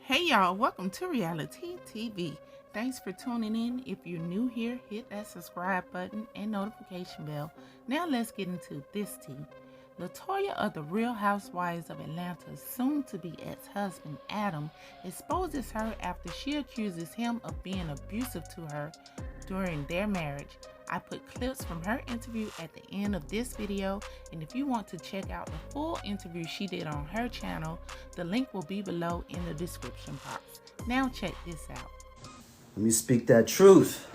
Hey y'all, welcome to Reality TV. Thanks for tuning in. If you're new here, hit that subscribe button and notification bell. Now let's get into this tea. Latoya of the Real Housewives of Atlanta, soon to be ex-husband Adam, exposes her after she accuses him of being abusive to her during their marriage. I put clips from her interview at the end of this video, and if you want to check out the full interview she did on her channel, the link will be below in the description box. Now check this out. Let me speak that truth.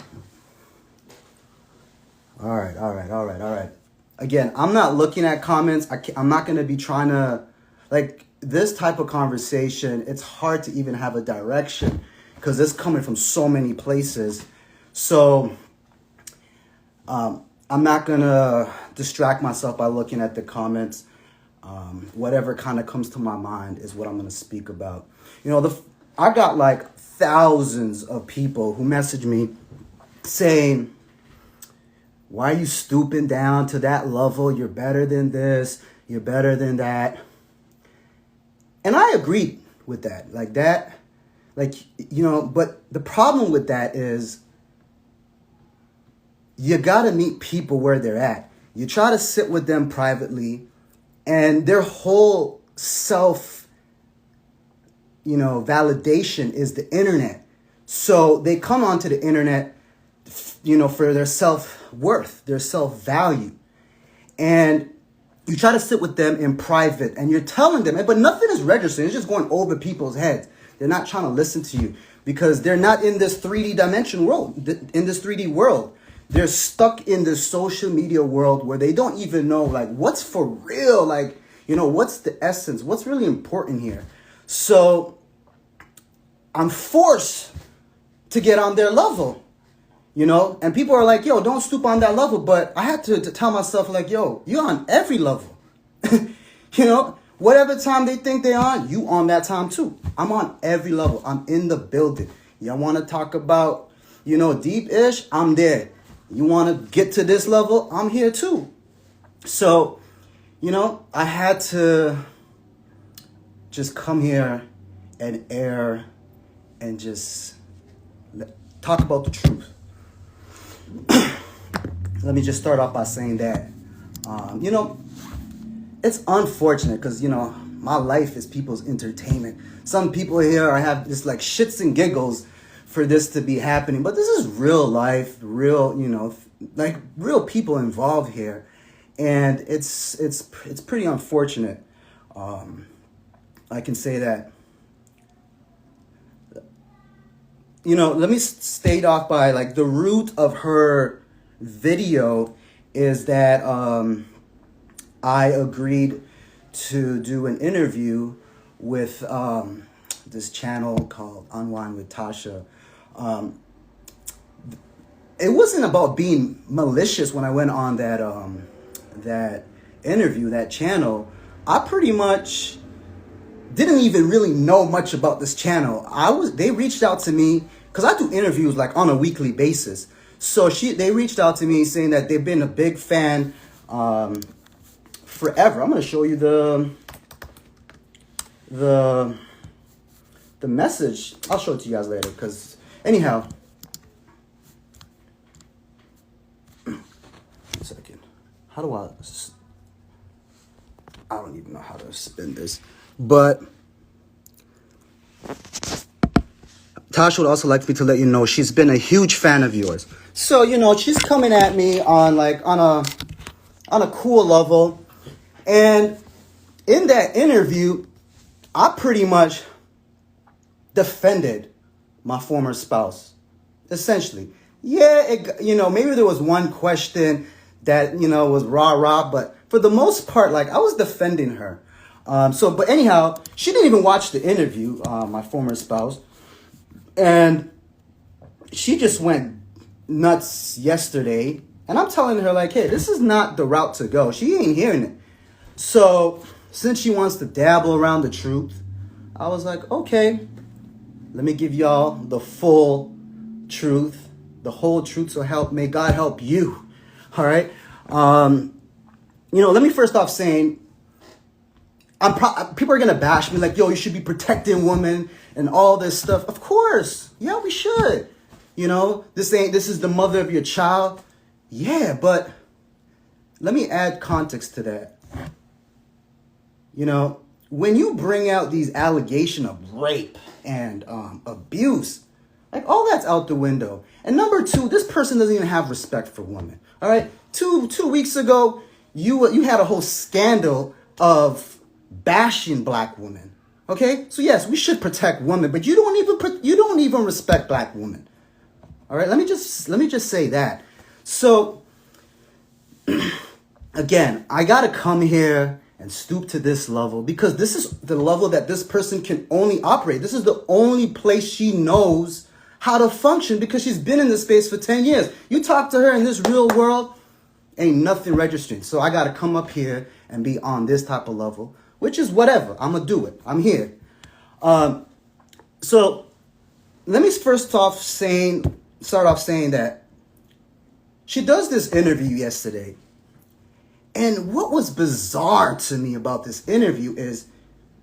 All right. Again, I'm not looking at comments. I'm not going to be trying to, like, this type of conversation, it's hard to even have a direction because it's coming from so many places. So I'm not going to distract myself by looking at the comments. Whatever kind of comes to my mind is what I'm going to speak about. You know, I got like thousands of people who message me saying, why are you stooping down to that level? You're better than this. You're better than that. And I agree with that. But the problem with that is you got to meet people where they're at. You try to sit with them privately and their whole validation is the internet. So they come onto the internet, for their self-worth, their self-value. And you try to sit with them in private and you're telling them, but nothing is registering. It's just going over people's heads. They're not trying to listen to you because they're not in this 3D dimension world, in this 3D world. They're stuck in the social media world where they don't even know, like, what's for real? Like, what's the essence? What's really important here? So I'm forced to get on their level. And people are like, yo, don't stoop on that level. But I had to tell myself, like, yo, you're on every level. Whatever time they think they're on, you on that time too. I'm on every level. I'm in the building. Y'all want to talk about, deep-ish? I'm there. You want to get to this level? I'm here too. So, I had to just come here and air and just talk about the truth. Let me just start off by saying that, it's unfortunate because, my life is people's entertainment. Some people here have this like shits and giggles for this to be happening, but this is real life, real, real people involved here. And it's pretty unfortunate. I can say that. Let me state off by like the root of her video is that I agreed to do an interview with this channel called Unwind with Tasha. It wasn't about being malicious when I went on that interview, that channel. I pretty much didn't even really know much about this channel. They reached out to me because I do interviews like on a weekly basis. So they reached out to me saying that they've been a big fan forever. I'm going to show you the message. I'll show it to you guys later because anyhow. 1 second. How do I don't even know how to spin this. But Tasha would also like me to let you know she's been a huge fan of yours. So, she's coming at me on a cool level. And in that interview, I pretty much defended my former spouse. Essentially. Yeah, maybe there was one question that, was rah-rah, but for the most part, like, I was defending her. But anyhow, she didn't even watch the interview, my former spouse. And she just went nuts yesterday. And I'm telling her, like, hey, this is not the route to go. She ain't hearing it. So since she wants to dabble around the truth, I was like, okay, let me give y'all the full truth, the whole truth. So may God help you. All right. Let me first off saying, people are going to bash me like, yo, you should be protecting women and all this stuff. Of course. Yeah, we should. This is the mother of your child. Yeah, but let me add context to that. When you bring out these allegations of rape and abuse, like all that's out the window. And number two, this person doesn't even have respect for women. All right, two weeks ago, you had a whole scandal of bashing black women. Okay, so yes, we should protect women, but you don't even respect black women. All right, let me just say that. So again, I gotta come here and stoop to this level because this is the level that this person can only operate. This is the only place she knows how to function because she's been in this space for 10 years. You talk to her in this real world, ain't nothing registering. So I got to come up here and be on this type of level, which is whatever. I'm going to do it. I'm here. So let me start off saying that she does this interview yesterday. And what was bizarre to me about this interview is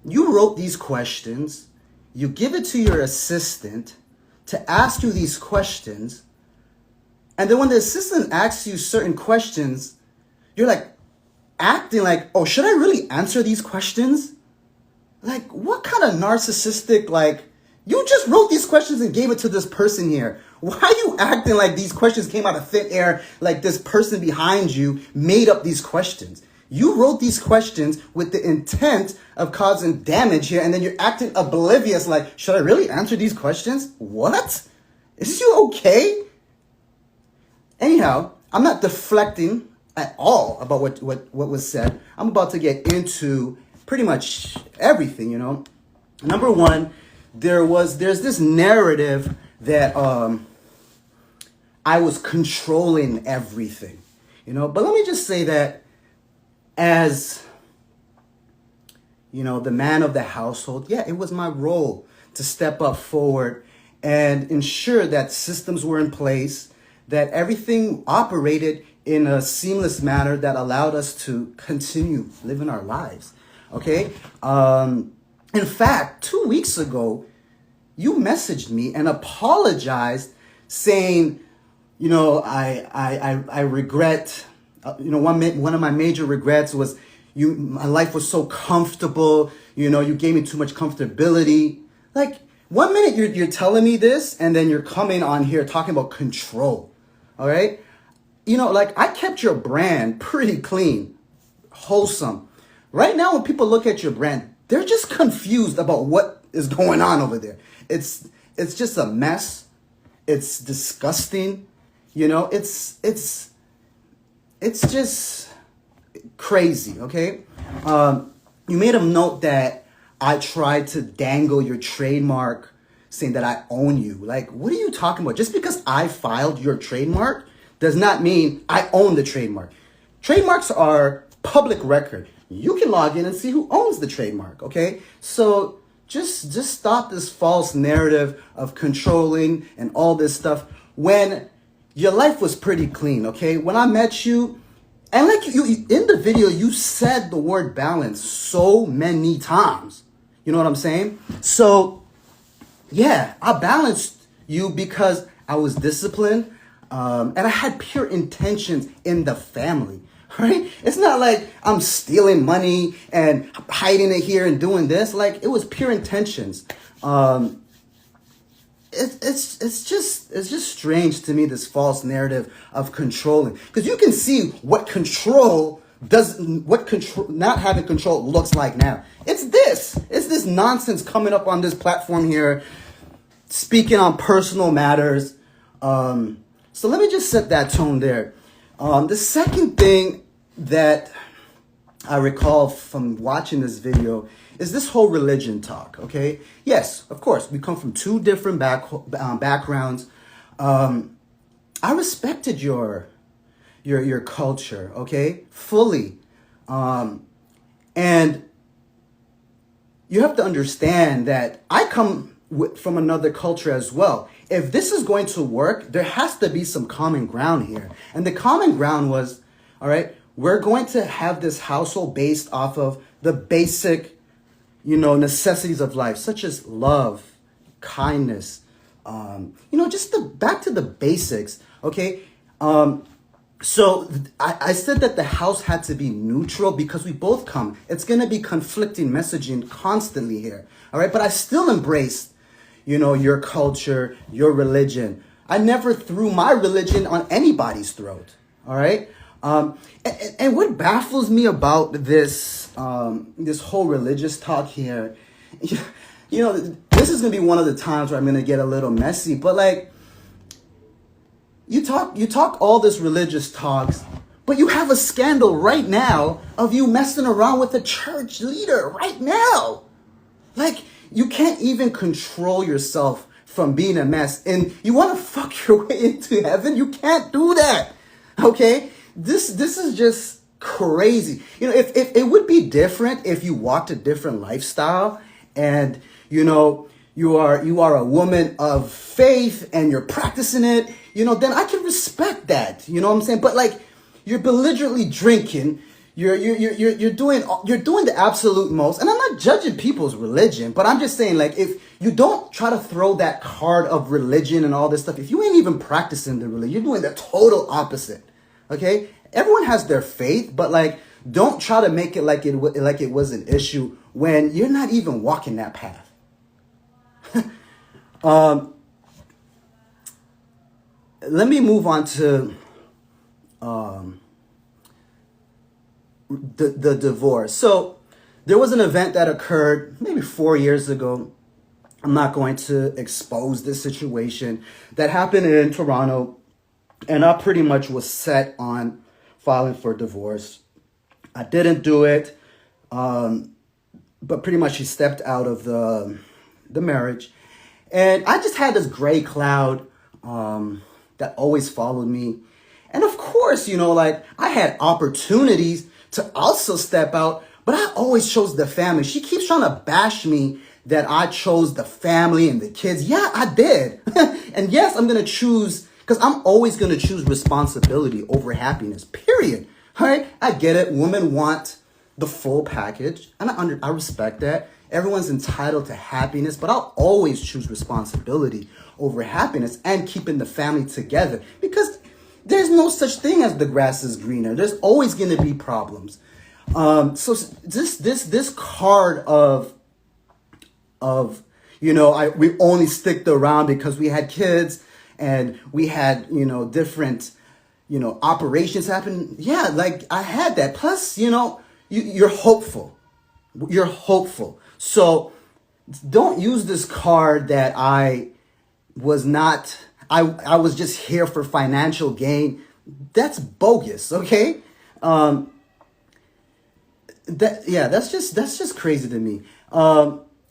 you wrote these questions, you give it to your assistant to ask you these questions, and then when the assistant asks you certain questions, you're like acting like, oh, should I really answer these questions? Like, what kind of narcissistic, you just wrote these questions and gave it to this person here. Why are you acting like these questions came out of thin air, like this person behind you made up these questions? You wrote these questions with the intent of causing damage here, and then you're acting oblivious like, should I really answer these questions? What? Is you okay? Anyhow, I'm not deflecting at all about what was said. I'm about to get into pretty much everything, Number one, there's this narrative that I was controlling everything, But let me just say that as, the man of the household, yeah, it was my role to step up forward and ensure that systems were in place, that everything operated in a seamless manner that allowed us to continue living our lives, okay? In fact, 2 weeks ago, you messaged me and apologized saying, I regret, one of my major regrets was my life was so comfortable, you gave me too much comfortability. Like, 1 minute you're telling me this, and then you're coming on here talking about control, all right? I kept your brand pretty clean, wholesome. Right now, when people look at your brand, they're just confused about what is going on over there. It's just a mess. It's disgusting. It's just crazy, okay? You made a note that I tried to dangle your trademark saying that I own you. Like, what are you talking about? Just because I filed your trademark does not mean I own the trademark. Trademarks are public record. You can log in and see who owns the trademark, okay? So just stop this false narrative of controlling and all this stuff when your life was pretty clean, okay? When I met you, and like you in the video, you said the word balance so many times. You know what I'm saying? So, yeah, I balanced you because I was disciplined, and I had pure intentions in the family, right? It's not like I'm stealing money and hiding it here and doing this. Like, it was pure intentions. It's just strange to me, this false narrative of controlling, because you can see what not having control looks like now. It's this nonsense coming up on this platform here, speaking on personal matters. So let me just set that tone there. The second thing that I recall from watching this video is this whole religion talk, okay? Yes, of course, we come from two different backgrounds. I respected your culture, okay? Fully. And you have to understand that I come from another culture as well. If this is going to work, there has to be some common ground here. And the common ground was, all right, we're going to have this household based off of the basic, necessities of life, such as love, kindness, just back to the basics, okay? So I said that the house had to be neutral because we both come. It's going to be conflicting messaging constantly here, all right? But I still embraced, your culture, your religion. I never threw my religion on anybody's throat, all right? And what baffles me about this whole religious talk here, this is going to be one of the times where I'm going to get a little messy, but like, you talk all this religious talks, but you have a scandal right now of you messing around with a church leader right now. Like, you can't even control yourself from being a mess, and you want to fuck your way into heaven? You can't do that, okay? This is just crazy. If it would be different if you walked a different lifestyle and, you are a woman of faith and you're practicing it, then I can respect that. You know what I'm saying? But like, you're belligerently drinking, you're doing the absolute most. And I'm not judging people's religion, but I'm just saying, like, if you don't try to throw that card of religion and all this stuff, if you ain't even practicing the religion, you're doing the total opposite. Okay? Everyone has their faith, but like, don't try to make it like it was an issue when you're not even walking that path. Let me move on to the divorce. So there was an event that occurred maybe 4 years ago. I'm not going to expose this situation that happened in Toronto, and I pretty much was set on filing for divorce. I didn't do it, but pretty much she stepped out of the marriage. And I just had this gray cloud that always followed me. And of course, like, I had opportunities to also step out, but I always chose the family. She keeps trying to bash me that I chose the family and the kids. Yeah, I did. And yes, I'm going to choose, because I'm always going to choose responsibility over happiness, period. All right, I get it. Women want the full package, and I respect that. Everyone's entitled to happiness, but I'll always choose responsibility over happiness and keeping the family together, because there's no such thing as the grass is greener. There's always going to be problems. So this card of we only sticked around because we had kids and we had different operations happen. Yeah, like, I had that. Plus, you're hopeful. You're hopeful. So don't use this card that I was just here for financial gain. That's bogus, okay? That's just crazy to me.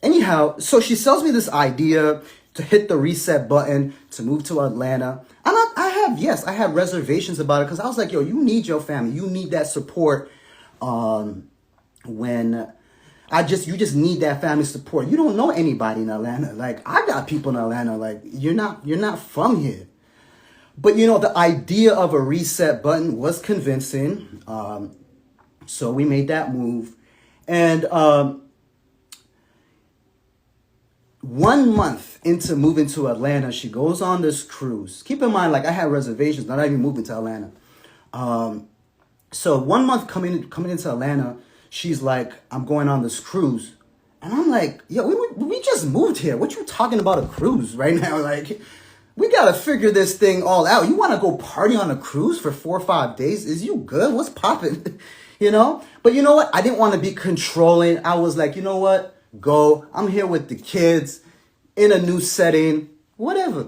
Anyhow, so she sells me this idea to hit the reset button to move to Atlanta. And I have reservations about it, because I was like, yo, you need your family. You need that support when you just need that family support. You don't know anybody in Atlanta. Like, I got people in Atlanta. Like, you're not from here. But the idea of a reset button was convincing. So we made that move. And 1 month into moving to Atlanta, she goes on this cruise. Keep in mind, like, I had reservations, not even moving to Atlanta. So 1 month coming into Atlanta, she's like, I'm going on this cruise. And I'm like, yo, we just moved here. What you talking about a cruise right now? Like, we got to figure this thing all out. You want to go party on a cruise for 4 or 5 days? Is you good? What's popping? But you know what? I didn't want to be controlling. I was like, you know what? Go. I'm here with the kids in a new setting, whatever.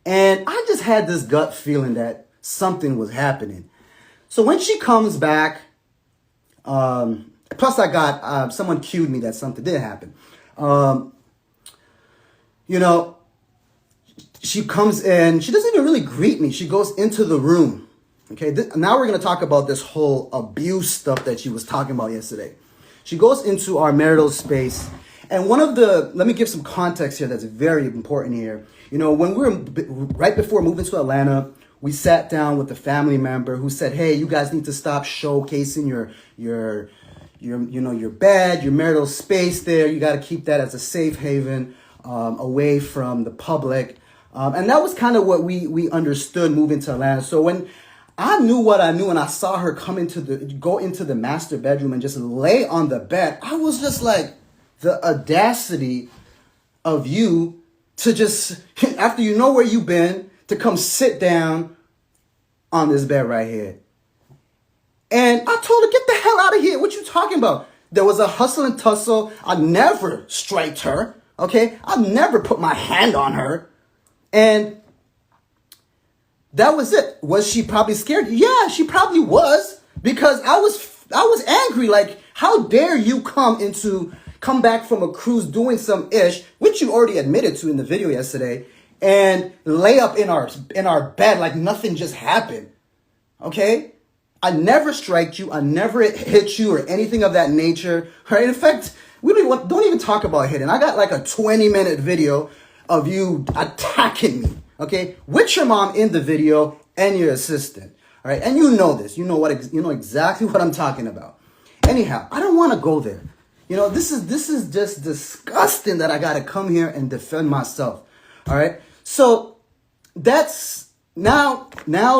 And I just had this gut feeling that something was happening. So when she comes back, plus I got, someone cued me that something did happen. She comes in, she doesn't even really greet me. She goes into the room. Okay, now we're going to talk about this whole abuse stuff that she was talking about yesterday. She goes into our marital space. And let me give some context here that's very important here. When we were right before moving to Atlanta, we sat down with a family member who said, hey, you guys need to stop showcasing your bed, your marital space there. You got to keep that as a safe haven. away from the public. And that was kind of what we understood moving to Atlanta. So when I knew what I knew and I saw her go into the master bedroom and just lay on the bed, I was just like, the audacity of you to just, after you know where you've been, to come sit down on this bed right here. And I told her, get the hell out of here. What you talking about? There was a hustle and tussle. I never striked her. Okay? I never put my hand on her. And that was it. Was she probably scared? Yeah, she probably was. Because I was angry. Like, how dare you come back from a cruise doing some ish, which you already admitted to in the video yesterday, and lay up in our bed like nothing just happened. Okay? I never striked you. I never hit you or anything of that nature. Right? In fact, we don't even talk about hitting. I got like a 20-minute video of you attacking me. Okay? With your mom in the video and your assistant. All right? And you know this. You know exactly what I'm talking about. Anyhow, I don't want to go there. You know, this is just disgusting that I got to come here and defend myself. All right? So that's now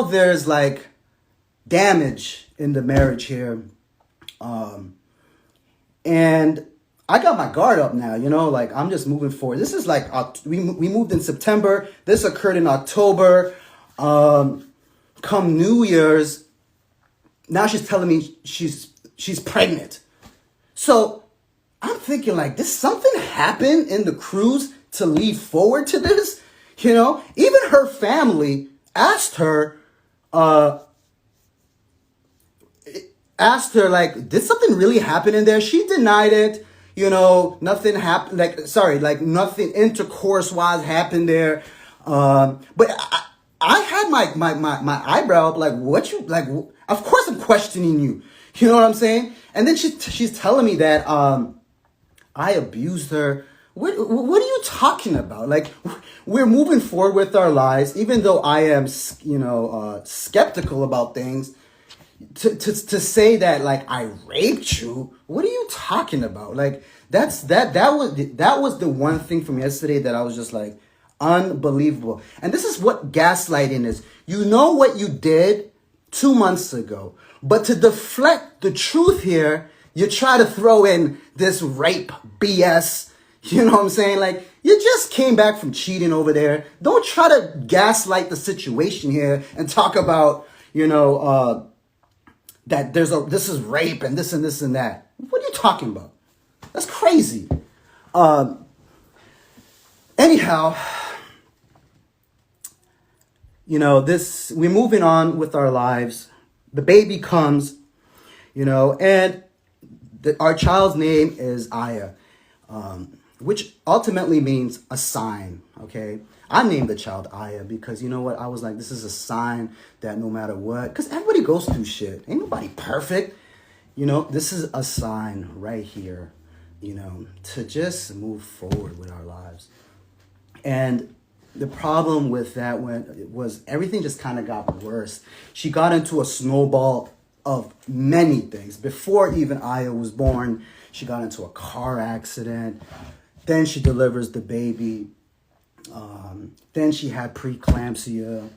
there's like damage in the marriage here. And I got my guard up now, you know, like I'm just moving forward. This is like, we moved in September. This occurred in October. Come New Year's, now she's telling me she's pregnant. So I'm thinking like, did something happen in the cruise to lead forward to this? You know, even her family asked her like, did something really happen in there? She denied it. You know, nothing happened. Nothing intercourse wise happened there. But I had my eyebrow up. Like, what you like? Of course, I'm questioning you. You know what I'm saying? And then she's telling me that I abused her. What are you talking about? Like, we're moving forward with our lives, even though I am, skeptical about things. To say that like I raped you, what are you talking about? Like that was the one thing from yesterday that I was just like, unbelievable. And this is what gaslighting is. You know what you did 2 months ago, but to deflect the truth here, you try to throw in this rape BS. You know what I'm saying? Like, you just came back from cheating over there. Don't try to gaslight the situation here and talk about, that this is rape and this and this and that. What are you talking about? That's crazy. Anyhow, we're moving on with our lives. The baby comes, and our child's name is Aya, which ultimately means a sign, okay? I named the child Aya because, you know what? I was like, this is a sign that no matter what, because everybody goes through shit. Ain't nobody perfect. This is a sign right here, to just move forward with our lives. And the problem with that was everything just kind of got worse. She got into a snowball of many things. Before even Aya was born, she got into a car accident. Then she delivers the baby. Then she had preeclampsia.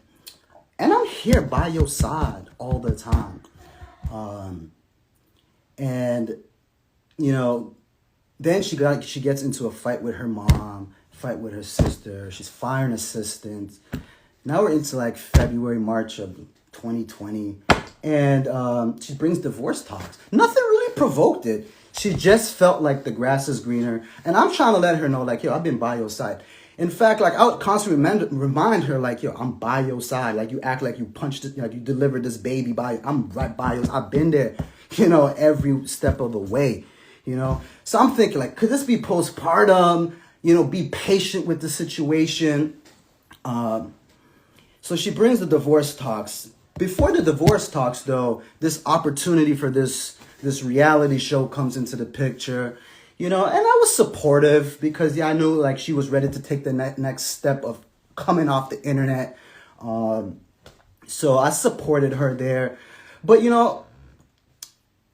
And I'm here by your side all the time. Then she gets into a fight with her mom, fight with her sister. She's firing assistants. Now we're into like February, March of 2020. And she brings divorce talks. Nothing really provoked it. She just felt like the grass is greener. And I'm trying to let her know, like, yo, I've been by your side. In fact, like, I would constantly remind her, like, yo, I'm by your side. Like, you act like you punched it, like you delivered this baby I'm right by you. I've been there, every step of the way, So I'm thinking, like, could this be postpartum? Be patient with the situation. So she brings the divorce talks. Before the divorce talks, though, this opportunity for this reality show comes into the picture. And I was supportive because, I knew, like, she was ready to take the next step of coming off the internet. So I supported her there. But,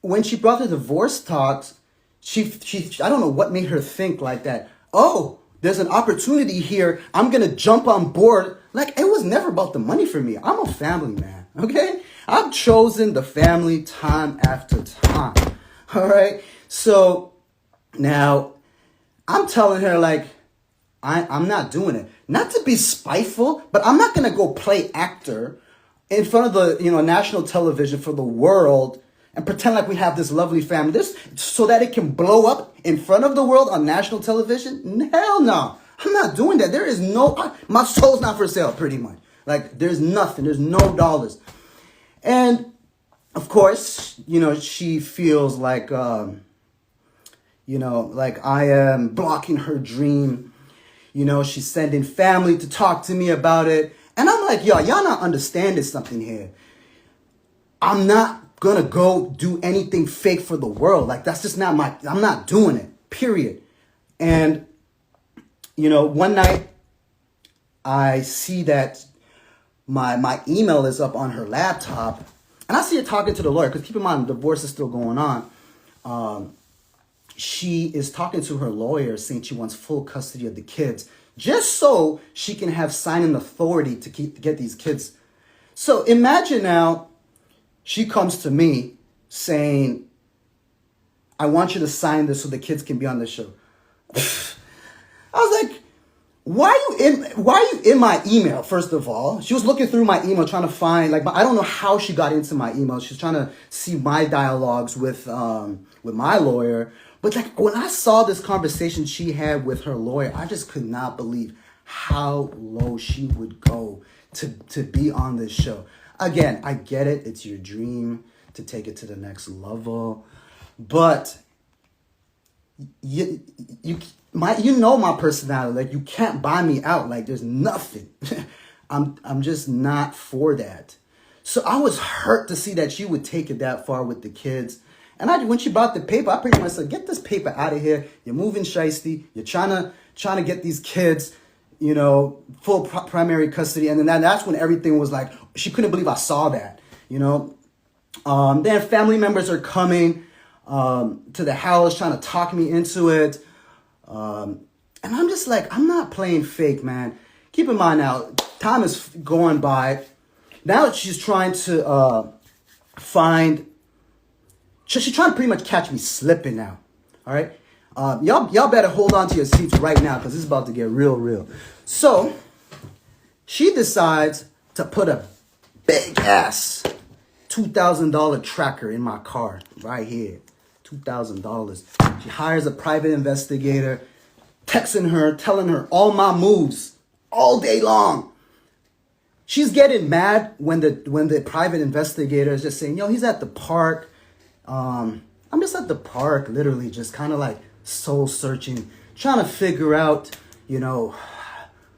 when she brought the divorce talks, she I don't know what made her think like that. Oh, there's an opportunity here. I'm going to jump on board. Like, it was never about the money for me. I'm a family man, okay? I've chosen the family time after time, all right? So now I'm telling her, like, I'm not doing it. Not to be spiteful, but I'm not going to go play actor in front of the, national television for the world and pretend like we have this lovely family. This so that it can blow up in front of the world on national television? Hell no. I'm not doing that. There is my soul's not for sale, pretty much. Like, there's nothing. There's no dollars. And, of course, she feels like, like I am blocking her dream. She's sending family to talk to me about it. And I'm like, y'all not understanding something here. I'm not gonna go do anything fake for the world. Like, that's just not I'm not doing it, period. And, one night I see that my email is up on her laptop, and I see her talking to the lawyer, because keep in mind, divorce is still going on. She is talking to her lawyer saying she wants full custody of the kids, just so she can have signing authority to get these kids. So imagine now, she comes to me saying, I want you to sign this so the kids can be on the show. I was like, why are you in my email, first of all? She was looking through my email trying to find, I don't know how she got into my email. She's trying to see my dialogues with my lawyer. But when I saw this conversation she had with her lawyer, I just could not believe how low she would go to be on this show. Again, I get it. It's your dream to take it to the next level. But you know my personality. Like, you can't buy me out. Like, there's nothing. I'm just not for that. So I was hurt to see that she would take it that far with the kids. And when she bought the paper, I pretty much said, get this paper out of here. You're moving shiesty. You're trying to get these kids, full primary custody. And then that's when everything was like, she couldn't believe I saw that, Then family members are coming to the house trying to talk me into it. And I'm just like, I'm not playing fake, man. Keep in mind now, time is going by. Now she's trying to she's trying to pretty much catch me slipping now. All right? Y'all better hold on to your seats right now, because this is about to get real. So she decides to put a big ass $2,000 tracker in my car right here. $2,000. She hires a private investigator, texting her, telling her all my moves all day long. She's getting mad when the private investigator is just saying, he's at the park. I'm just at the park, literally just kind of like soul searching, trying to figure out,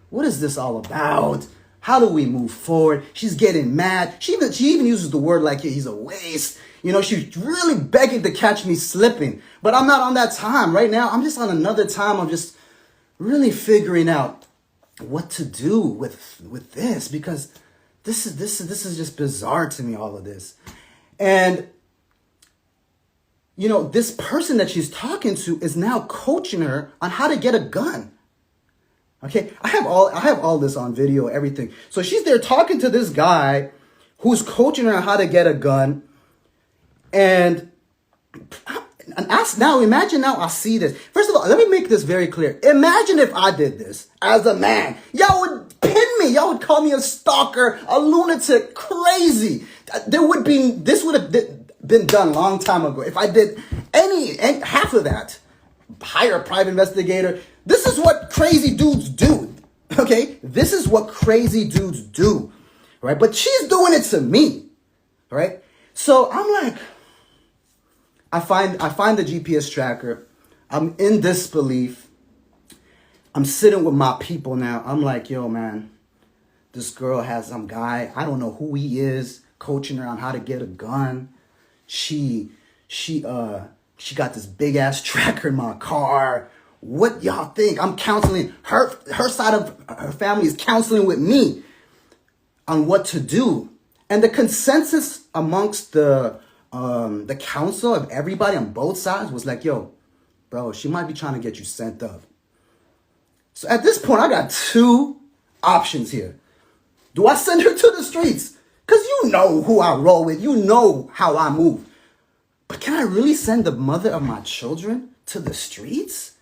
what is this all about? How do we move forward? She's getting mad. She even uses the word like, he's a waste. She's really begging to catch me slipping. But I'm not on that time right now. I'm just on another time. I'm just really figuring out what to do with this, because this is just bizarre to me, all of this. And this person that she's talking to is now coaching her on how to get a gun. Okay, I have all this on video, everything. So she's there talking to this guy who's coaching her on how to get a gun. And imagine now I see this. First of all, let me make this very clear. Imagine if I did this as a man. Y'all would pin me. Y'all would call me a stalker, a lunatic, crazy. This would have been done a long time ago. If I did any half of that, hire a private investigator. This is what crazy dudes do. Okay? This is what crazy dudes do. Right? But she's doing it to me. Right? So I'm like, I find the GPS tracker. I'm in disbelief. I'm sitting with my people now. I'm like, yo, man, this girl has some guy. I don't know who he is, coaching her on how to get a gun. She got this big ass tracker in my car. What y'all think? I'm counseling her side of her family is counseling with me on what to do. And the consensus amongst the council of everybody on both sides was like, yo, bro, she might be trying to get you sent up. So at this point, I got two options here. Do I send her to the streets? Because you know who I roll with. You know how I move. But can I really send the mother of my children to the streets?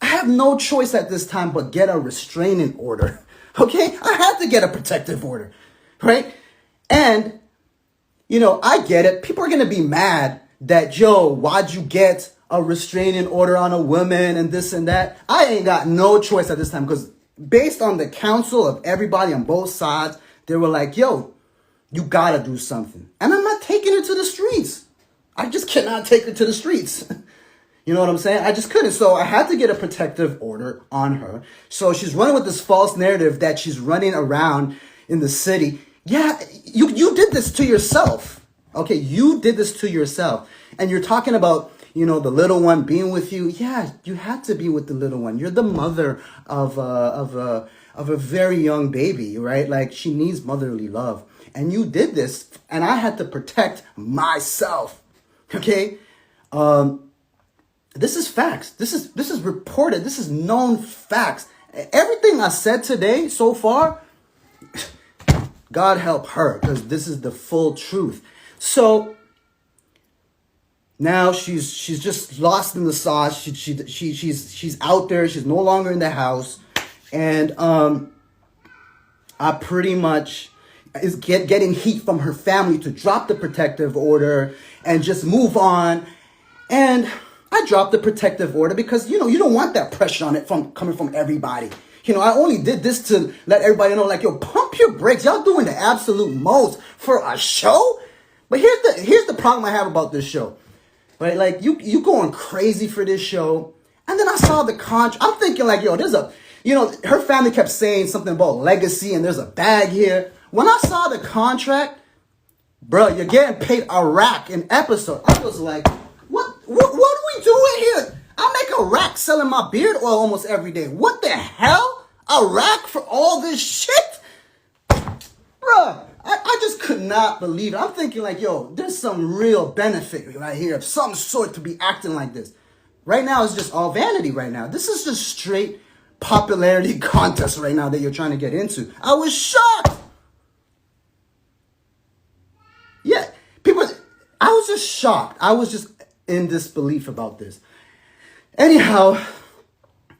I have no choice at this time but get a restraining order. Okay? I had to get a protective order. Right? And, I get it. People are going to be mad that, why'd you get a restraining order on a woman and this and that? I ain't got no choice at this time because based on the counsel of everybody on both sides, they were like, you gotta do something. And I'm not taking her to the streets. I just cannot take her to the streets. You know what I'm saying? I just couldn't. So I had to get a protective order on her. So she's running with this false narrative that she's running around in the city. Yeah, you did this to yourself. Okay, you did this to yourself. And you're talking about, the little one being with you. Yeah, you had to be with the little one. You're the mother of a very young baby, right? Like she needs motherly love. And you did this, and I had to protect myself. Okay? This is facts. This is reported. This is known facts. Everything I said today so far, God help her, because this is the full truth. So now she's just lost in the sauce. She's out there. She's no longer in the house, and I pretty much is getting heat from her family to drop the protective order and just move on. And I dropped the protective order because, you don't want that pressure on it coming from everybody. I only did this to let everybody know, like, pump your brakes. Y'all doing the absolute most for a show. But here's the problem I have about this show. Right? Like, you going crazy for this show. And then I saw the contract. I'm thinking like, there's a, her family kept saying something about legacy and there's a bag here. When I saw the contract, bro, you're getting paid a rack an episode. I was like, what are we doing here? I make a rack selling my beard oil almost every day. What the hell? A rack for all this shit? Bruh, I just could not believe it. I'm thinking like, there's some real benefit right here of some sort to be acting like this. Right now, it's just all vanity right now. This is just straight popularity contest right now that you're trying to get into. I was shocked. Yeah, I was just shocked. I was just in disbelief about this. Anyhow,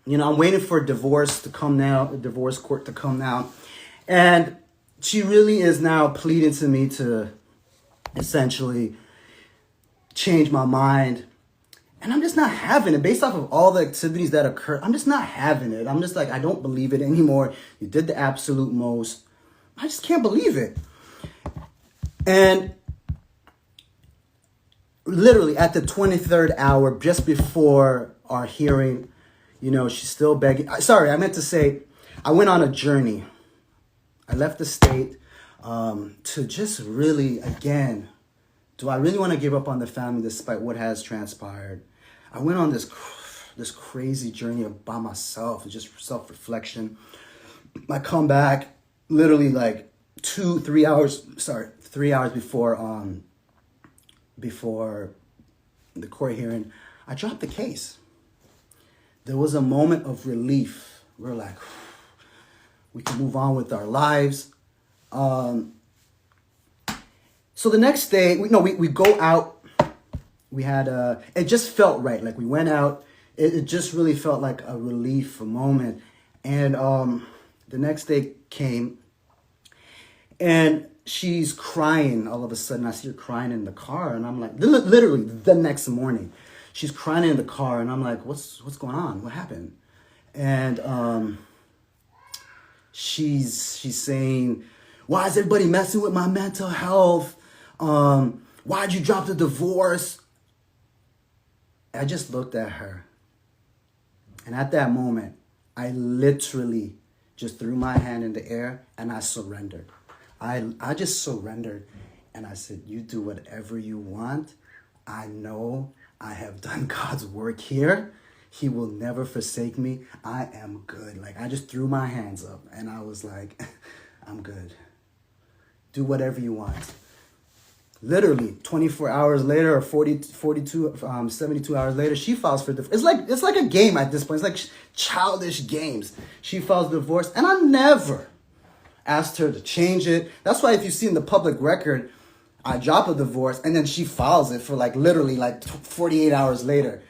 I'm waiting for divorce to come now, the divorce court to come now. And she really is now pleading to me to essentially change my mind. And I'm just not having it. Based off of all the activities that occurred, I'm just not having it. I'm just like, I don't believe it anymore. You did the absolute most. I just can't believe it. And literally at the 23rd hour, just before our hearing, she's still begging. Sorry, I meant to say, I went on a journey. I left the state to just really, again, do I really want to give up on the family despite what has transpired? I went on this crazy journey by myself, just self-reflection. I come back literally like 3 hours before the court hearing. I dropped the case. There was a moment of relief. We're like, we can move on with our lives. So the next day, we go out. We had it just felt right. Like we went out. It just really felt like a relief, a moment. And the next day came, and she's crying. All of a sudden, I see her crying in the car, and I'm like, literally the next morning, she's crying in the car, and I'm like, what's going on? What happened? And she's saying, why is everybody messing with my mental health? Why'd you drop the divorce? I just looked at her. And at that moment, I literally just threw my hand in the air and I surrendered. I just surrendered. And I said, you do whatever you want. I know I have done God's work here. He will never forsake me. I am good. Like, I just threw my hands up and I was like, I'm good. Do whatever you want. Literally 24 hours later, or 72 hours later, she files for divorce. It's like a game at this point. It's like childish games. She files divorce, and I never asked her to change it. That's why if you see in the public record, I drop a divorce and then she files it for like literally like 48 hours later.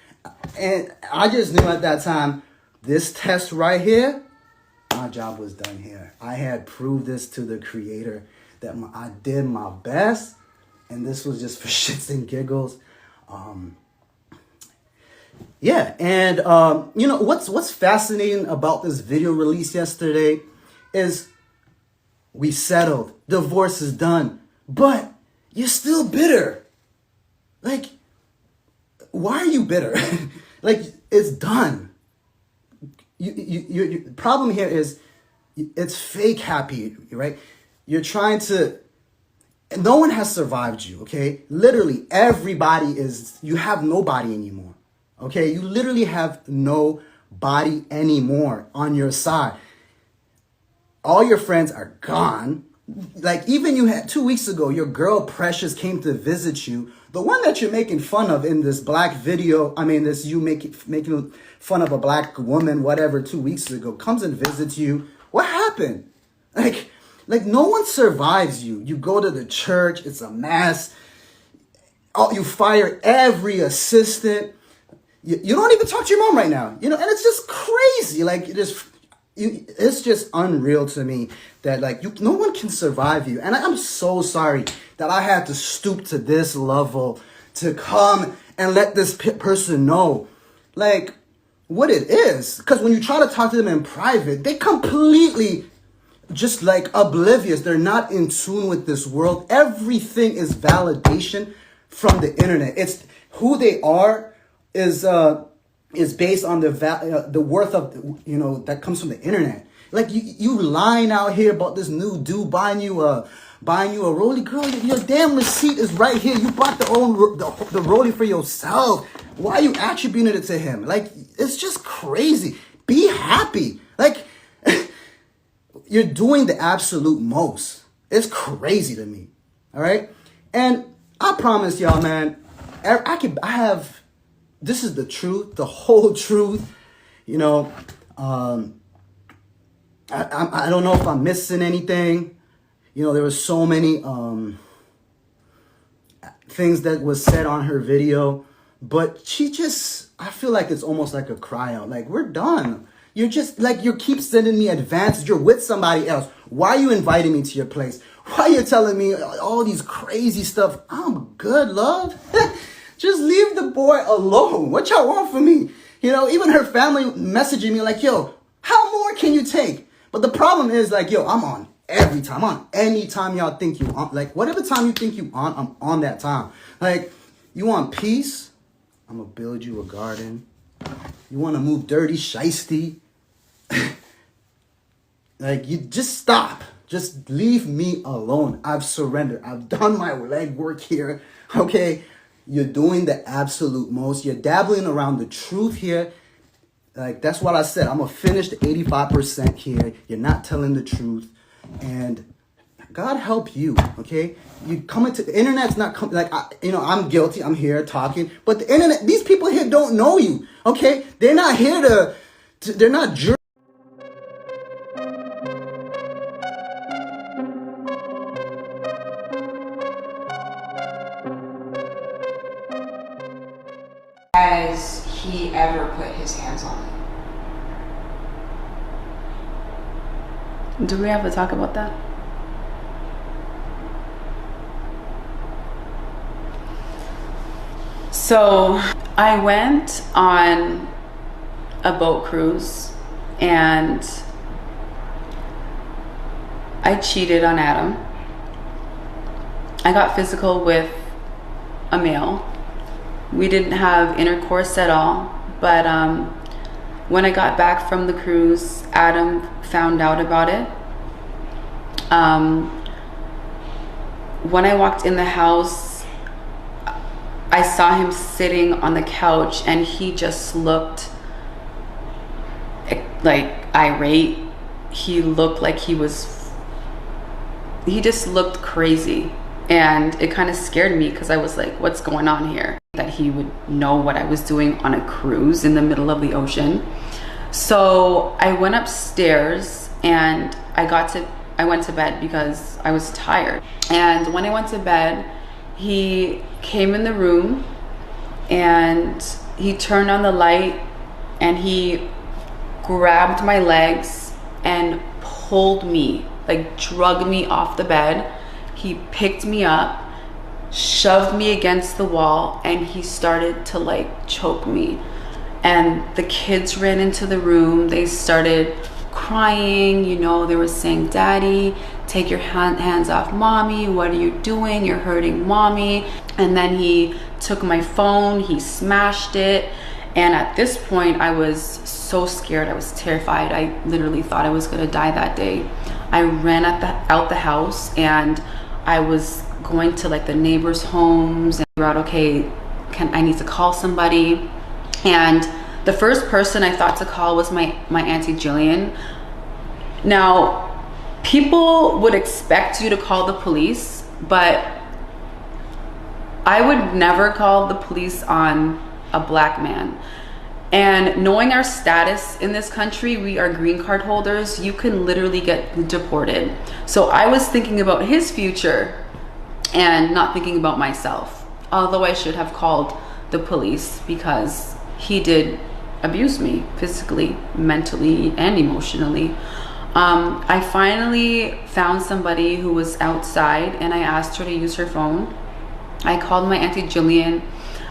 And I just knew at that time, this test right here, my job was done here. I had proved this to the creator that I did my best, and this was just for shits and giggles. Yeah, and you know what's fascinating about this video release yesterday is we settled, divorce is done, but you're still bitter. Like, why are you bitter? Like, it's done. The problem here is it's fake happy, right? You're trying to. No one has survived you, okay? Literally, everybody is. You have nobody anymore, okay? You literally have nobody anymore on your side. All your friends are gone. Like, even you had 2 weeks ago, your girl Precious came to visit you. The one that you're making fun of in this black video, this you making fun of a black woman, whatever, 2 weeks ago, comes and visits you. What happened? Like no one survives you. You go to the church, it's a mess. Oh, you fire every assistant. You don't even talk to your mom right now. And it's just crazy. Like, it's just unreal to me that no one can survive you. And I'm so sorry that I had to stoop to this level to come and let this person know like what it is. Because when you try to talk to them in private, they completely just like oblivious. They're not in tune with this world. Everything is validation from the internet. It's who they are is based on the worth of that comes from the internet. Like you lying out here about this new dude buying you a rollie. Girl, your damn receipt is right here. You bought the rollie for yourself. Why are you attributing it to him? Like, it's just crazy. Be happy. Like, you're doing the absolute most. It's crazy to me. All right, and I promise y'all, man. This is the truth, the whole truth. I don't know if I'm missing anything. There were so many things that was said on her video, but I feel like it's almost like a cry out. Like, we're done. You're just like, you keep sending me advances. You're with somebody else. Why are you inviting me to your place? Why are you telling me all these crazy stuff? I'm good, love. Just leave the boy alone. What y'all want from me? Even her family messaging me like, yo, how more can you take? But the problem is like, yo, I'm on every time. I'm on any time y'all think you on. Like, whatever time you think you on, I'm on that time. Like, you want peace? I'm going to build you a garden. You want to move dirty, shiesty? Like, you just stop. Just leave me alone. I've surrendered. I've done my legwork here. Okay? You're doing the absolute most. You're dabbling around the truth here. Like, that's what I said. I'm going to finish the 85% here. You're not telling the truth. And God help you, okay? You come into the internet's not I'm guilty. I'm here talking. But the internet, these people here don't know you, okay? They're not here they're not Has he ever put his hands on it? Do we have to talk about that? So I went on a boat cruise and I cheated on Adam. I got physical with a male. We didn't have intercourse at all, but when I got back from the cruise, Adam found out about it. When I walked in the house, I saw him sitting on the couch and he just looked like irate. He looked like he just looked crazy. And it kind of scared me because I was like, what's going on here? That he would know what I was doing on a cruise in the middle of the ocean. So I went upstairs and I went to bed because I was tired. And when I went to bed, he came in the room and he turned on the light and he grabbed my legs and pulled me, like dragged me off the bed. He picked me up, shoved me against the wall, and he started to like choke me. And the kids ran into the room. They started crying, you know, they were saying, "Daddy, take your hands off mommy. What are you doing? You're hurting mommy." And then he took my phone, he smashed it. And at this point, I was so scared. I was terrified. I literally thought I was gonna die that day. I ran out the house, and I was going to like the neighbors' homes and figure out, okay, I need to call somebody. And the first person I thought to call was my Auntie Jillian. Now, people would expect you to call the police, but I would never call the police on a black man. And knowing our status in this country, we are green card holders, you can literally get deported. So I was thinking about his future and not thinking about myself. Although I should have called the police because he did abuse me physically, mentally, and emotionally. I finally found somebody who was outside and I asked her to use her phone. I called my Auntie Jillian.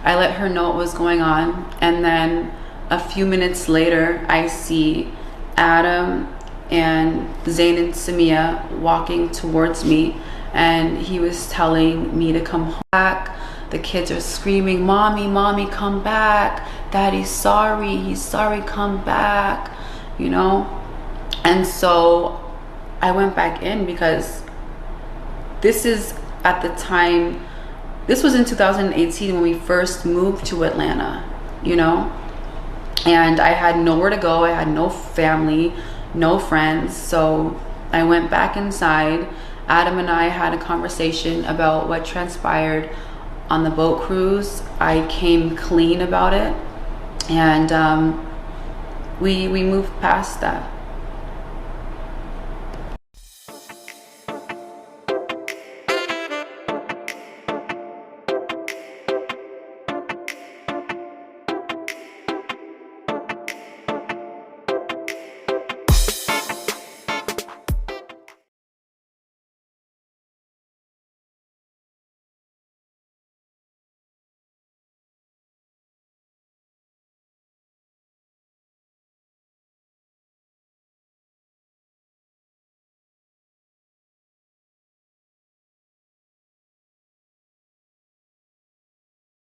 I let her know what was going on, and then a few minutes later, I see Adam and Zayn and Samia walking towards me, and he was telling me to come back. The kids are screaming, "Mommy, mommy, come back. Daddy's sorry. He's sorry, come back," you know? And so I went back in because this is at the time, this was in 2018 when we first moved to Atlanta, you know? And I had nowhere to go. I had no family, no friends. So I went back inside. Adam and I had a conversation about what transpired on the boat cruise. I came clean about it. And we moved past that.